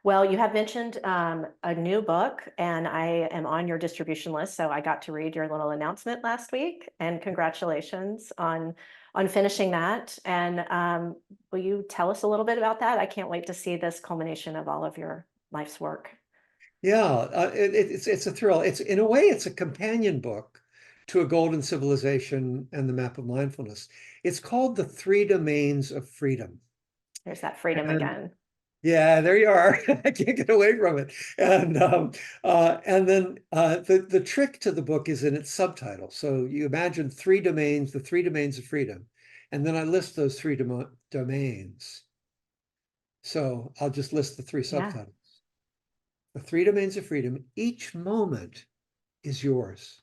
Well, you have mentioned a new book, and I am on your distribution list, so I got to read your little announcement last week. And congratulations on finishing that. And will you tell us a little bit about that? I can't wait to see this culmination of all of your life's work. Yeah, it's a thrill. It's in a way, it's a companion book to A Golden Civilization and the Map of Mindfulness. It's called The Three Domains of Freedom. There's that freedom And again. yeah, there you are. I can't get away from it. And then the trick to the book is in its subtitle. So you imagine three domains, the three domains of freedom, and then I list those three domains. So I'll just list the three Yeah. subtitles. The three domains of freedom. Each moment is yours.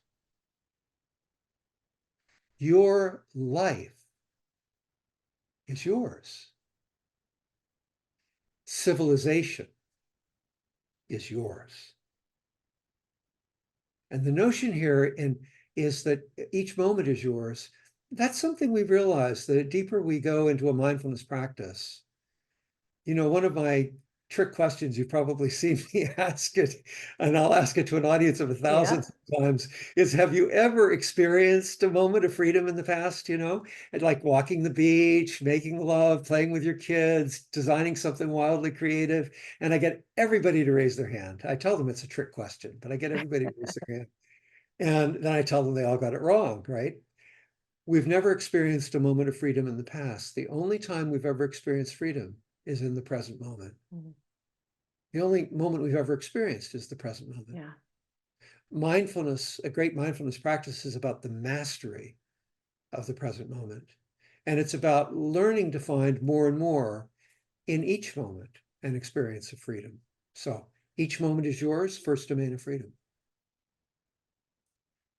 Your life is yours. Civilization is yours. And the notion is that each moment is yours. That's something we've realized. The deeper we go into a mindfulness practice, one of my trick questions, you've probably seen me ask it, and I'll ask it to an audience of 1,000 Yeah. times, is have you ever experienced a moment of freedom in the past, and like walking the beach, making love, playing with your kids, designing something wildly creative? And I get everybody to raise their hand. I tell them it's a trick question, but I get everybody to raise their hand. And then I tell them they all got it wrong, right? We've never experienced a moment of freedom in the past. The only time we've ever experienced freedom is in the present moment. Mhm. The only moment we've ever experienced is the present moment. Yeah. Mindfulness, a great mindfulness practice, is about the mastery of the present moment. And it's about learning to find more and more in each moment an experience of freedom. So each moment is yours, first domain of freedom.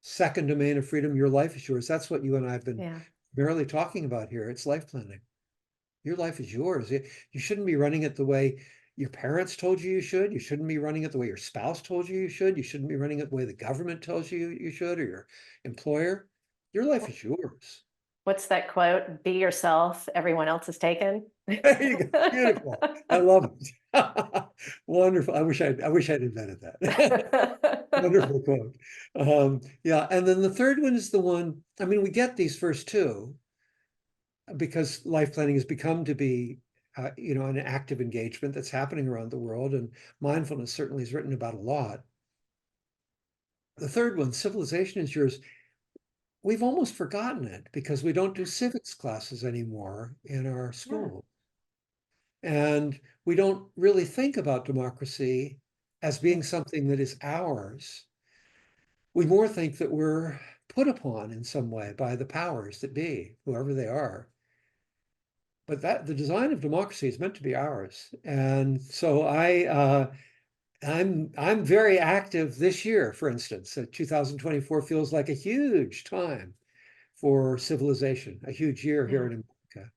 Second domain of freedom, your life is yours. That's what you and I have been Yeah. merely talking about here. It's life planning. Your life is yours. You shouldn't be running it the way your parents told you you should. You shouldn't be running it the way your spouse told you you should. You shouldn't be running it the way the government tells you you should, or your employer. Your life is yours. What's that quote? Be yourself, everyone else is taken. There you go. Beautiful. I love it. Wonderful. I wish I'd invented that. Wonderful quote. Yeah. And then the third one is the one, I mean, we get these first two because life planning has become to be an active engagement that's happening around the world, and mindfulness certainly is written about a lot. The third one, civilization is yours, we've almost forgotten it because we don't do civics classes anymore in our Yeah. school, and we don't really think about democracy as being something that is ours. We more think that we're put upon in some way by the powers that be, whoever they are. But that the design of democracy is meant to be ours. And so I'm very active this year, for instance. 2024 feels like a huge time for civilization, a huge year here Yeah. in America.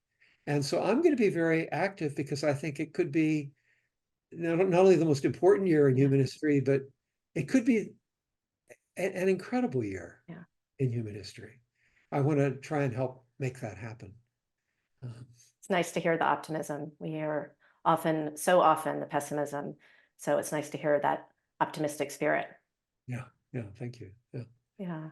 And so I'm going to be very active because I think it could be not only the most important year in Yeah. human history, but it could be an incredible year Yeah. in human history. I want to try and help make that happen. Um, It's nice to hear the optimism. We hear so often the pessimism. So it's nice to hear that optimistic spirit. yeah, yeah, thank you. Yeah. Yeah.